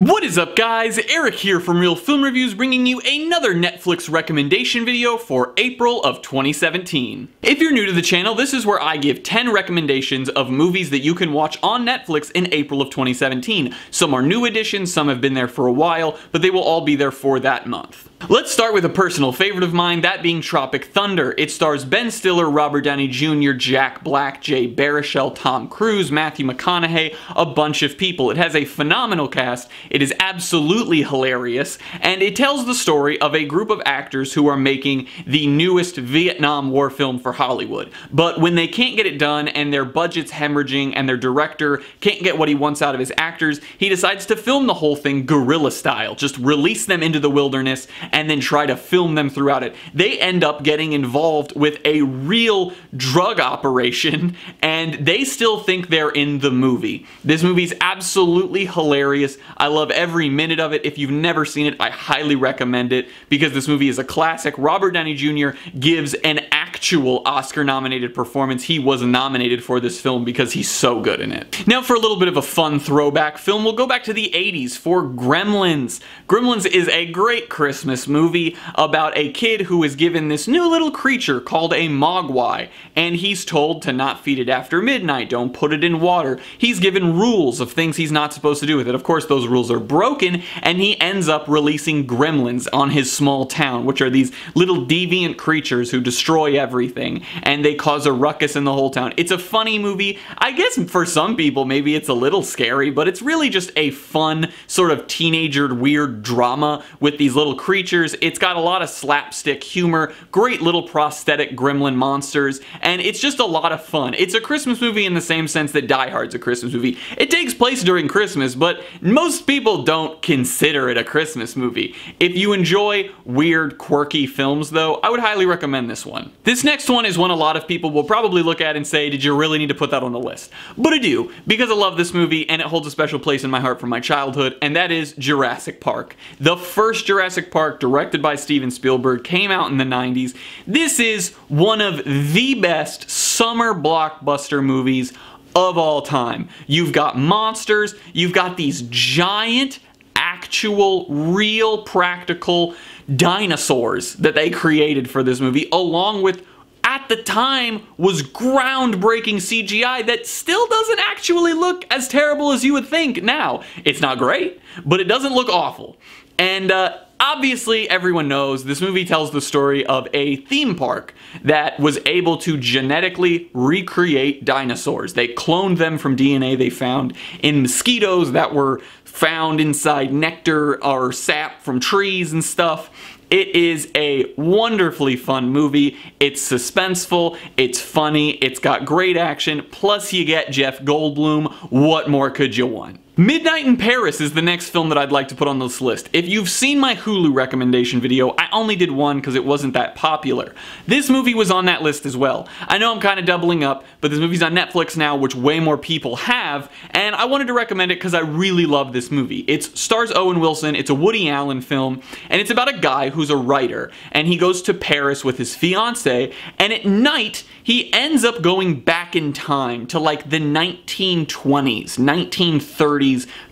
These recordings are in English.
What is up, guys? Eric here from Real Film Reviews, bringing you another Netflix recommendation video for April of 2017. If you're new to the channel, this is where I give 10 recommendations of movies that you can watch on Netflix in April of 2017. Some are new additions, some have been there for a while, but they will all be there for that month. Let's start with a personal favorite of mine, that being Tropic Thunder. It stars Ben Stiller, Robert Downey Jr., Jack Black, Jay Baruchel, Tom Cruise, Matthew McConaughey, a bunch of people. It has a phenomenal cast, it is absolutely hilarious, and it tells the story of a group of actors who are making the newest Vietnam War film for Hollywood. But when they can't get it done and their budget's hemorrhaging and their director can't get what he wants out of his actors, he decides to film the whole thing guerrilla style. Just release them into the wilderness and then try to film them throughout it. They end up getting involved with a real drug operation, and they still think they're in the movie. This movie's absolutely hilarious. I love every minute of it. If you've never seen it, I highly recommend it because this movie is a classic. Robert Downey Jr. gives an actual Oscar-nominated performance. He was nominated for this film because he's so good in it. Now for a little bit of a fun throwback film, we'll go back to the 80s for Gremlins. Gremlins is a great Christmas movie about a kid who is given this new little creature called a mogwai, and he's told to not feed it after midnight, don't put it in water. He's given rules of things he's not supposed to do with it. Of course, those rules are broken, and he ends up releasing gremlins on his small town, which are these little deviant creatures who destroy everything, and they cause a ruckus in the whole town. It's a funny movie. I guess for some people maybe it's a little scary, but it's really just a fun sort of teenager weird drama with these little creatures. It's got a lot of slapstick humor, great little prosthetic gremlin monsters, and it's just a lot of fun. It's a Christmas movie in the same sense that Die Hard's a Christmas movie. It takes place during Christmas, but most people don't consider it a Christmas movie. If you enjoy weird, quirky films, though, I would highly recommend this one. This next one is one a lot of people will probably look at and say, did you really need to put that on the list? But I do, because I love this movie and it holds a special place in my heart from my childhood, and that is Jurassic Park. The first Jurassic Park, directed by Steven Spielberg, came out in the 90s. This is one of the best summer blockbuster movies of all time. You've got monsters, you've got these giant, actual, real, practical dinosaurs that they created for this movie, along with, at the time, was groundbreaking CGI that still doesn't actually look as terrible as you would think now. It's not great, but it doesn't look awful. And obviously, everyone knows this movie tells the story of a theme park that was able to genetically recreate dinosaurs. They cloned them from DNA they found in mosquitoes that were found inside nectar or sap from trees and stuff. It is a wonderfully fun movie. It's suspenseful, it's funny, it's got great action, plus you get Jeff Goldblum. What more could you want? Midnight in Paris is the next film that I'd like to put on this list. If you've seen my Hulu recommendation video, I only did one because it wasn't that popular. This movie was on that list as well. I know I'm kind of doubling up, but this movie's on Netflix now, which way more people have, and I wanted to recommend it because I really love this movie. It stars Owen Wilson, it's a Woody Allen film, and it's about a guy who's a writer, and he goes to Paris with his fiancée, and at night, he ends up going back in time to like the 1920s, 1930s,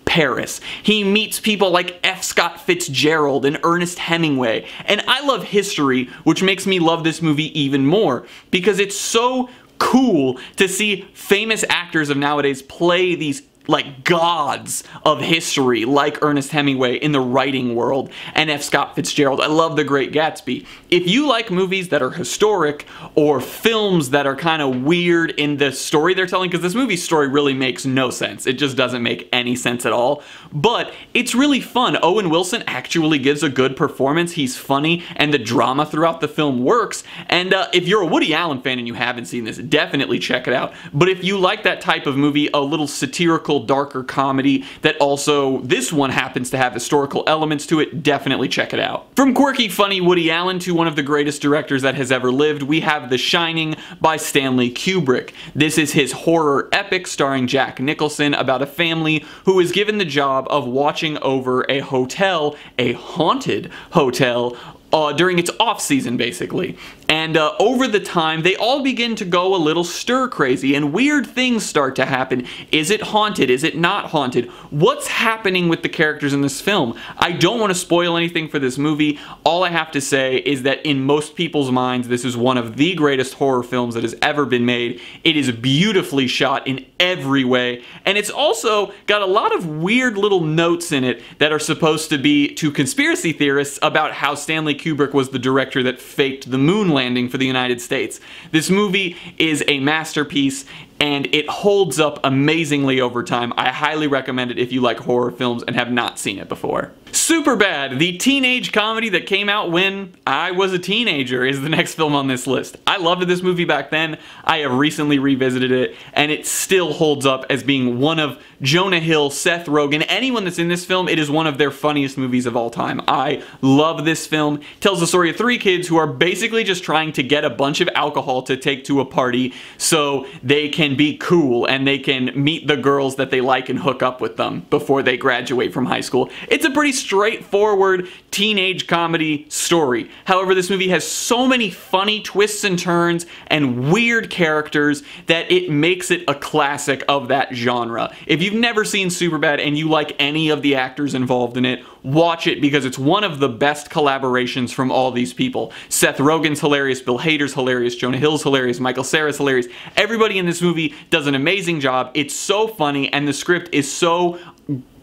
Paris. He meets people like F. Scott Fitzgerald and Ernest Hemingway. And I love history, which makes me love this movie even more because it's so cool to see famous actors of nowadays play these like gods of history, like Ernest Hemingway in the writing world and F. Scott Fitzgerald. I love The Great Gatsby. If you like movies that are historic or films that are kind of weird in the story they're telling, because this movie's story really makes no sense. It just doesn't make any sense at all. But it's really fun. Owen Wilson actually gives a good performance. He's funny and the drama throughout the film works. And if you're a Woody Allen fan and you haven't seen this, definitely check it out. But if you like that type of movie, a little satirical, darker comedy that also this one happens to have historical elements to it, definitely check it out. From quirky, funny Woody Allen to one of the greatest directors that has ever lived, we have The Shining by Stanley Kubrick. This is his horror epic starring Jack Nicholson about a family who is given the job of watching over a hotel, a haunted hotel, during its off-season, basically. And over the time, they all begin to go a little stir-crazy, and weird things start to happen. Is it haunted? Is it not haunted? What's happening with the characters in this film? I don't want to spoil anything for this movie. All I have to say is that in most people's minds, this is one of the greatest horror films that has ever been made. It is beautifully shot in every way, and it's also got a lot of weird little notes in it that are supposed to be to conspiracy theorists about how Stanley Kubrick was the director that faked the moon landing for the United States. This movie is a masterpiece, and it holds up amazingly over time. I highly recommend it if you like horror films and have not seen it before. Superbad, the teenage comedy that came out when I was a teenager, is the next film on this list. I loved this movie back then. I have recently revisited it, and it still holds up as being one of Jonah Hill, Seth Rogen, anyone that's in this film. It is one of their funniest movies of all time. I love this film. It tells the story of three kids who are basically just trying to get a bunch of alcohol to take to a party so they can be cool and they can meet the girls that they like and hook up with them before they graduate from high school. It's a pretty straightforward teenage comedy story. However, this movie has so many funny twists and turns and weird characters that it makes it a classic of that genre. If you've never seen Superbad and you like any of the actors involved in it, watch it because it's one of the best collaborations from all these people. Seth Rogen's hilarious, Bill Hader's hilarious, Jonah Hill's hilarious, Michael Cera's hilarious. Everybody in this movie does an amazing job. It's so funny, and the script is so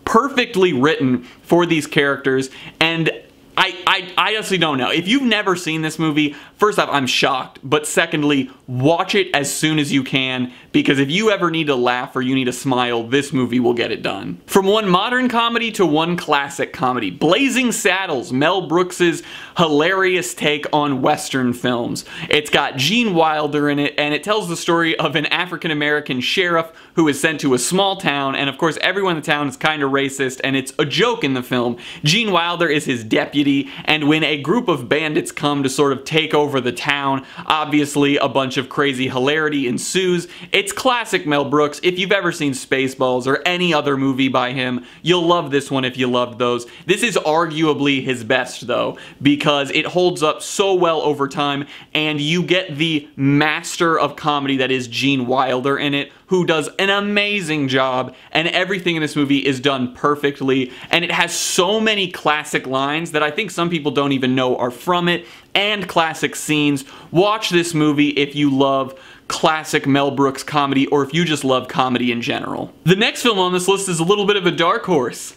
perfectly written for these characters, and I honestly don't know. If you've never seen this movie, first off, I'm shocked, but secondly, watch it as soon as you can, because if you ever need to laugh or you need to smile, this movie will get it done. From one modern comedy to one classic comedy, Blazing Saddles, Mel Brooks's hilarious take on Western films. It's got Gene Wilder in it, and it tells the story of an African-American sheriff who is sent to a small town, and of course everyone in the town is kind of racist, and it's a joke in the film. Gene Wilder is his deputy, and when a group of bandits come to sort of take over the town, obviously a bunch of crazy hilarity ensues. It's classic Mel Brooks. If you've ever seen Spaceballs or any other movie by him, you'll love this one if you loved those. This is arguably his best though, because it holds up so well over time, and you get the master of comedy that is Gene Wilder in it, who does an amazing job, and everything in this movie is done perfectly, and it has so many classic lines that I think some people don't even know are from it, and classic scenes. Watch this movie if you love classic Mel Brooks comedy, or if you just love comedy in general. The next film on this list is a little bit of a dark horse.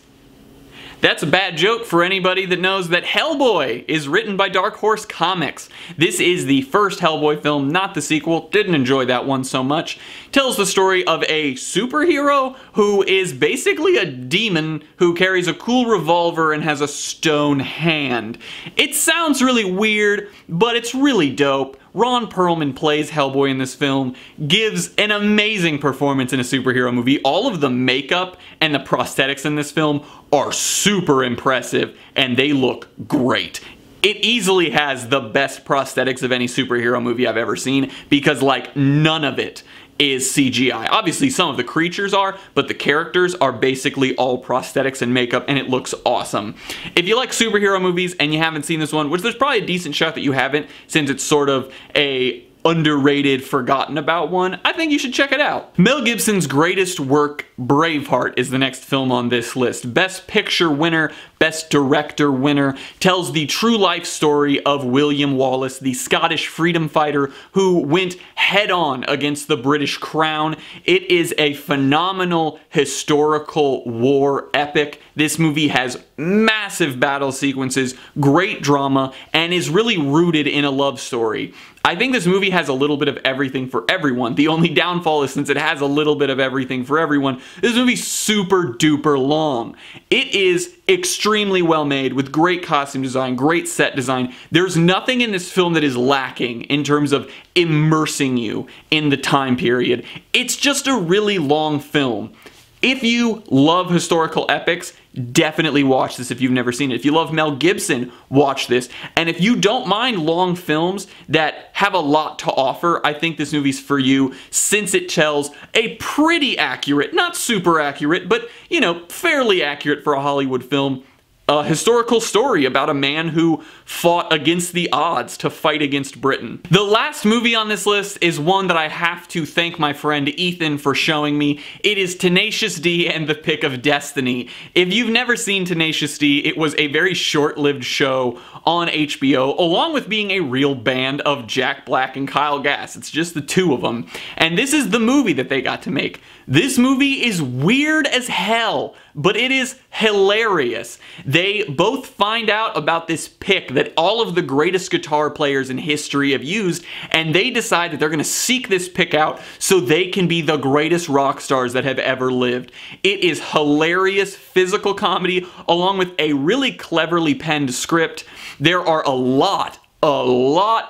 That's a bad joke for anybody that knows that Hellboy is written by Dark Horse Comics. This is the first Hellboy film, not the sequel. Didn't enjoy that one so much. Tells the story of a superhero who is basically a demon who carries a cool revolver and has a stone hand. It sounds really weird, but it's really dope. Ron Perlman plays Hellboy in this film, gives an amazing performance in a superhero movie. All of the makeup and the prosthetics in this film are super impressive, and they look great. It easily has the best prosthetics of any superhero movie I've ever seen, because like none of it is CGI. Obviously some of the creatures are, but the characters are basically all prosthetics and makeup, and it looks awesome. If you like superhero movies and you haven't seen this one, which there's probably a decent shot that you haven't, since it's sort of a underrated, forgotten about one, I think you should check it out. Mel Gibson's greatest work, Braveheart, is the next film on this list. Best Picture winner, Best Director winner, tells the true life story of William Wallace, the Scottish freedom fighter who went head on against the British Crown. It is a phenomenal historical war epic. This movie has massive battle sequences, great drama, and is really rooted in a love story. I think this movie has a little bit of everything for everyone. The only downfall is, since it has a little bit of everything for everyone, this movie's super duper long. It is extremely well made, with great costume design, great set design. There's nothing in this film that is lacking in terms of immersing you in the time period. It's just a really long film. If you love historical epics, definitely watch this if you've never seen it. If you love Mel Gibson, watch this. And if you don't mind long films that have a lot to offer, I think this movie's for you, since it tells a pretty accurate, not super accurate, but, you know, fairly accurate for a Hollywood film, a historical story about a man who fought against the odds to fight against Britain. The last movie on this list is one that I have to thank my friend Ethan for showing me. It is Tenacious D and the Pick of Destiny. If you've never seen Tenacious D, it was a very short-lived show on HBO, along with being a real band of Jack Black and Kyle Gass. It's just the two of them. And this is the movie that they got to make. This movie is weird as hell, but it is hilarious. They both find out about this pick that all of the greatest guitar players in history have used, and they decide that they're going to seek this pick out so they can be the greatest rock stars that have ever lived. It is hilarious physical comedy along with a really cleverly penned script. There are a lot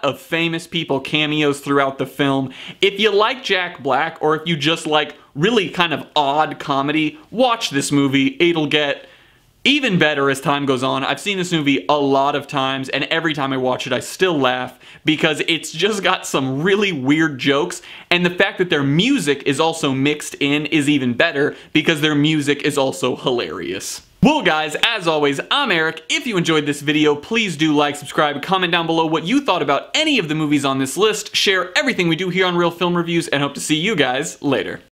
of famous people cameos throughout the film. If you like Jack Black, or if you just like really kind of odd comedy, watch this movie. It'll get even better as time goes on. I've seen this movie a lot of times, and every time I watch it I still laugh because it's just got some really weird jokes, and the fact that their music is also mixed in is even better because their music is also hilarious. Well guys, as always, I'm Eric. If you enjoyed this video, please do like, subscribe, comment down below what you thought about any of the movies on this list, share everything we do here on Real Film Reviews, and hope to see you guys later.